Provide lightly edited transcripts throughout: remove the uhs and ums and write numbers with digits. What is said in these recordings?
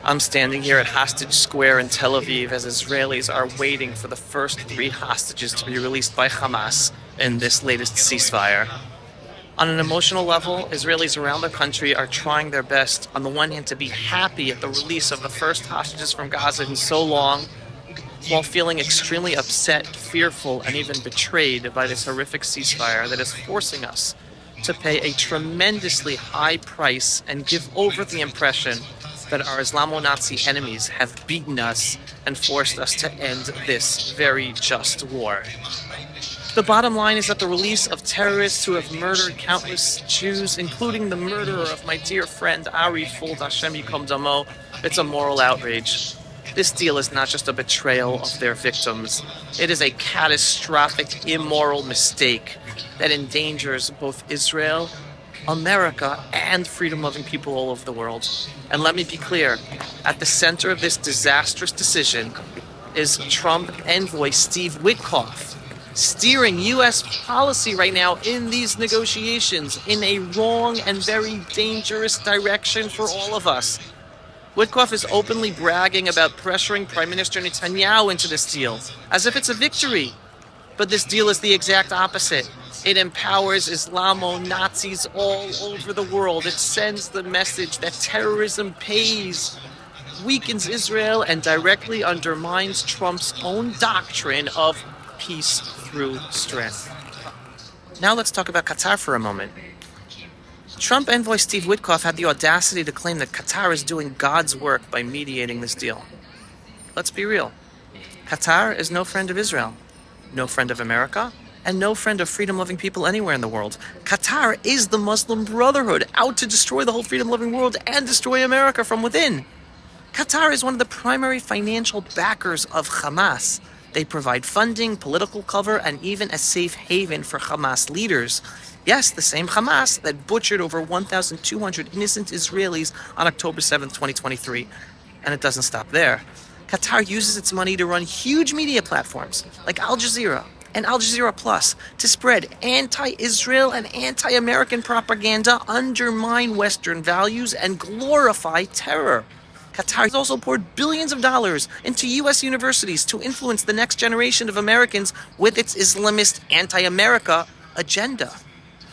I'm standing here at Hostage Square in Tel Aviv as Israelis are waiting for the first 3 hostages to be released by Hamas in this latest ceasefire. On an emotional level, Israelis around the country are trying their best, on the one hand, to be happy at the release of the first hostages from Gaza in so long, while feeling extremely upset, fearful, and even betrayed by this horrific ceasefire that is forcing us to pay a tremendously high price and give over the impression that our Islamo-Nazi enemies have beaten us and forced us to end this very just war. The bottom line is that the release of terrorists who have murdered countless Jews, including the murderer of my dear friend Ari Fuld, Hashem Yikom Damo, it's a moral outrage. This deal is not just a betrayal of their victims. It is a catastrophic, immoral mistake that endangers both Israel, America, and freedom-loving people all over the world. And let me be clear, at the center of this disastrous decision is Trump envoy Steve Witkoff, steering U.S. policy right now in these negotiations in a wrong and very dangerous direction for all of us. Witkoff is openly bragging about pressuring Prime Minister Netanyahu into this deal, as if it's a victory. But this deal is the exact opposite. It empowers Islamo-Nazis all over the world. It sends the message that terrorism pays, weakens Israel, and directly undermines Trump's own doctrine of peace through strength. Now let's talk about Qatar for a moment. Trump envoy Steve Witkoff had the audacity to claim that Qatar is doing God's work by mediating this deal. Let's be real. Qatar is no friend of Israel, no friend of America, and no friend of freedom-loving people anywhere in the world. Qatar is the Muslim Brotherhood, out to destroy the whole freedom-loving world and destroy America from within. Qatar is one of the primary financial backers of Hamas. They provide funding, political cover, and even a safe haven for Hamas leaders. Yes, the same Hamas that butchered over 1,200 innocent Israelis on October 7th, 2023. And it doesn't stop there. Qatar uses its money to run huge media platforms like Al Jazeera and Al Jazeera Plus to spread anti-Israel and anti-American propaganda, undermine Western values, and glorify terror. Qatar has also poured billions of dollars into U.S. universities to influence the next generation of Americans with its Islamist anti-America agenda.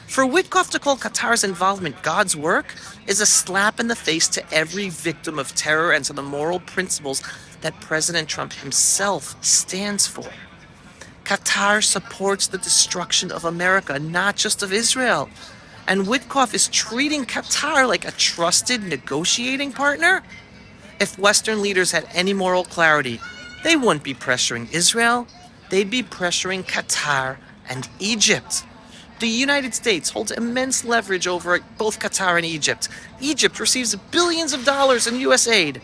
For Witkoff to call Qatar's involvement God's work is a slap in the face to every victim of terror and to the moral principles that President Trump himself stands for. Qatar supports the destruction of America, not just of Israel. And Witkoff is treating Qatar like a trusted negotiating partner? If Western leaders had any moral clarity, they wouldn't be pressuring Israel, they'd be pressuring Qatar and Egypt. The United States holds immense leverage over both Qatar and Egypt. Egypt receives billions of dollars in U.S. aid.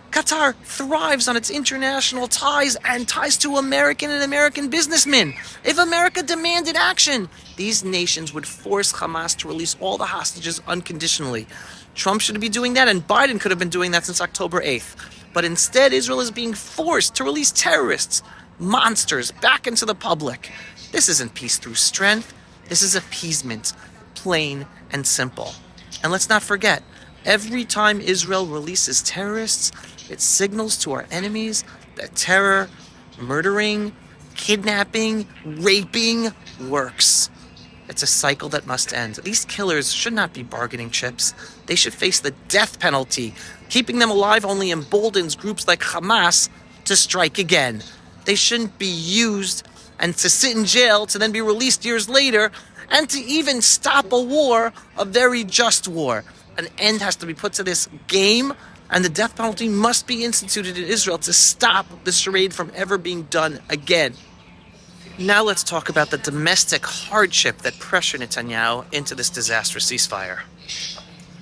Qatar thrives on its international ties and ties to American and American businessmen. If America demanded action, these nations would force Hamas to release all the hostages unconditionally. Trump should be doing that, and Biden could have been doing that since October 8th. But instead, Israel is being forced to release terrorists, monsters, back into the public. This isn't peace through strength. This is appeasement, plain and simple. And let's not forget, every time Israel releases terrorists, it signals to our enemies that terror, murdering, kidnapping, raping works. It's a cycle that must end. These killers should not be bargaining chips. They should face the death penalty. Keeping them alive only emboldens groups like Hamas to strike again. They shouldn't be used and to sit in jail to then be released years later, and to even stop a war, a very just war. An end has to be put to this game, and the death penalty must be instituted in Israel to stop the charade from ever being done again. Now let's talk about the domestic hardship that pressured Netanyahu into this disastrous ceasefire.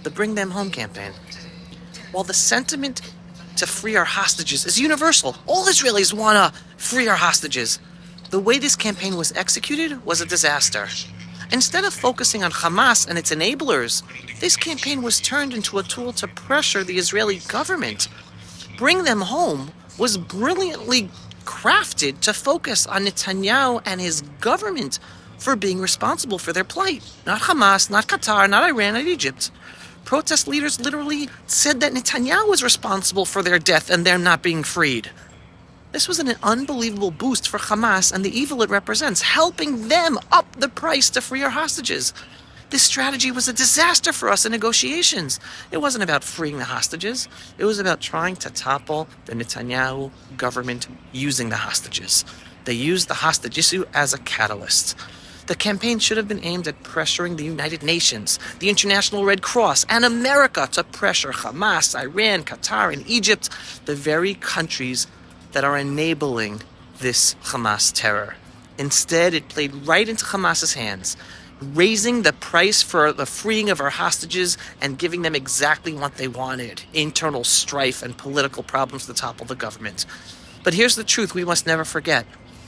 The Bring Them Home campaign. While the sentiment to free our hostages is universal, all Israelis want to free our hostages, the way this campaign was executed was a disaster. Instead of focusing on Hamas and its enablers, this campaign was turned into a tool to pressure the Israeli government. Bring Them Home was brilliantly crafted to focus on Netanyahu and his government for being responsible for their plight. Not Hamas, not Qatar, not Iran, not Egypt. Protest leaders literally said that Netanyahu was responsible for their death and their not being freed. This was an unbelievable boost for Hamas and the evil it represents, helping them up the price to free our hostages. This strategy was a disaster for us in negotiations. It wasn't about freeing the hostages. It was about trying to topple the Netanyahu government using the hostages. They used the hostage issue as a catalyst. The campaign should have been aimed at pressuring the United Nations, the International Red Cross, and America to pressure Hamas, Iran, Qatar, and Egypt, the very countries that are enabling this Hamas terror. Instead, it played right into Hamas's hands, raising the price for the freeing of our hostages and giving them exactly what they wanted: internal strife and political problems to topple the government. But here's the truth we must never forget.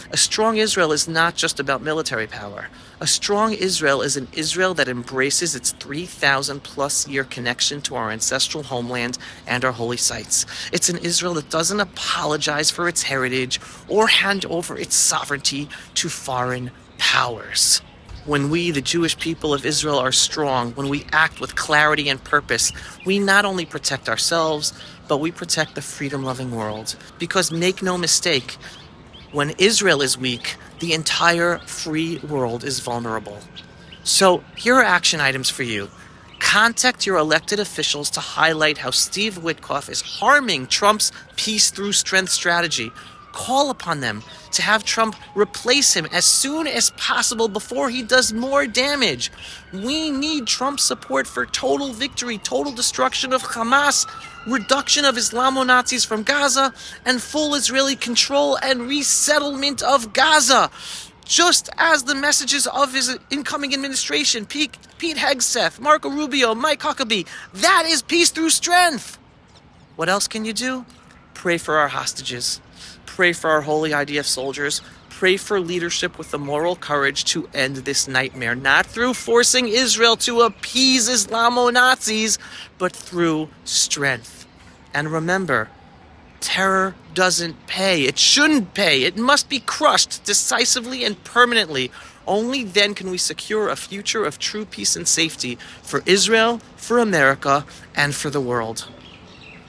A strong Israel is not just about military power. A strong Israel is an Israel that embraces its 3,000-plus year connection to our ancestral homeland and our holy sites. It's an Israel that doesn't apologize for its heritage or hand over its sovereignty to foreign powers. When we, the Jewish people of Israel, are strong, when we act with clarity and purpose, we not only protect ourselves, but we protect the freedom-loving world. Because make no mistake, when Israel is weak, the entire free world is vulnerable. So here are action items for you. Contact your elected officials to highlight how Steve Witkoff is harming Trump's peace through strength strategy. Call upon them to have Trump replace him as soon as possible before he does more damage. We need Trump's support for total victory, total destruction of Hamas, reduction of Islamo-Nazis from Gaza, and full Israeli control and resettlement of Gaza. Just as the messages of his incoming administration, Pete Hegseth, Marco Rubio, Mike Huckabee, that is peace through strength. What else can you do? Pray for our hostages. Pray for our holy IDF soldiers. Pray for leadership with the moral courage to end this nightmare, not through forcing Israel to appease Islamo-Nazis, but through strength. And remember, terror doesn't pay. It shouldn't pay. It must be crushed decisively and permanently. Only then can we secure a future of true peace and safety for Israel, for America, and for the world.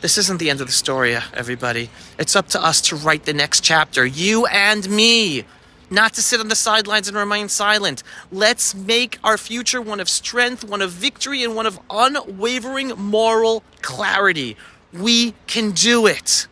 This isn't the end of the story, everybody. It's up to us to write the next chapter, you and me. Not to sit on the sidelines and remain silent. Let's make our future one of strength, one of victory, and one of unwavering moral clarity. We can do it.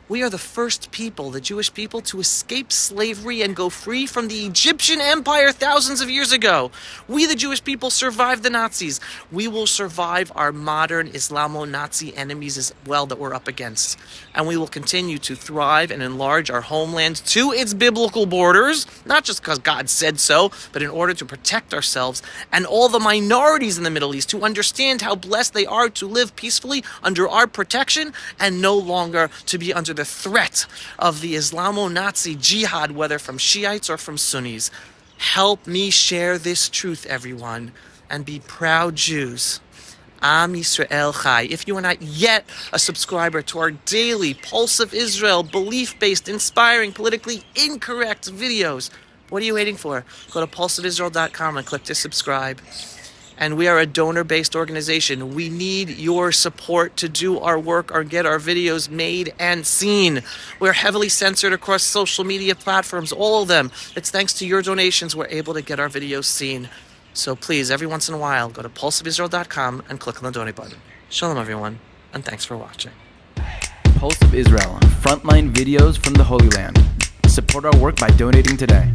We are the first people, the Jewish people, to escape slavery and go free from the Egyptian Empire thousands of years ago. We, the Jewish people, survived the Nazis. We will survive our modern Islamo-Nazi enemies as well that we're up against. And we will continue to thrive and enlarge our homeland to its biblical borders, not just because God said so, but in order to protect ourselves and all the minorities in the Middle East to understand how blessed they are to live peacefully under our protection and no longer to be under the threat of the Islamo-Nazi jihad, whether from Shiites or from Sunnis. Help me share this truth, everyone, and be proud Jews. Am Yisrael Chai. If you are not yet a subscriber to our daily Pulse of Israel, belief-based, inspiring, politically incorrect videos, what are you waiting for? Go to pulseofisrael.com and click to subscribe. And we are a donor-based organization. We need your support to do our work or get our videos made and seen. We're heavily censored across social media platforms, all of them. It's thanks to your donations we're able to get our videos seen. So please, every once in a while, go to pulseofisrael.com and click on the donate button. Shalom, everyone, and thanks for watching. Pulse of Israel, frontline videos from the Holy Land. Support our work by donating today.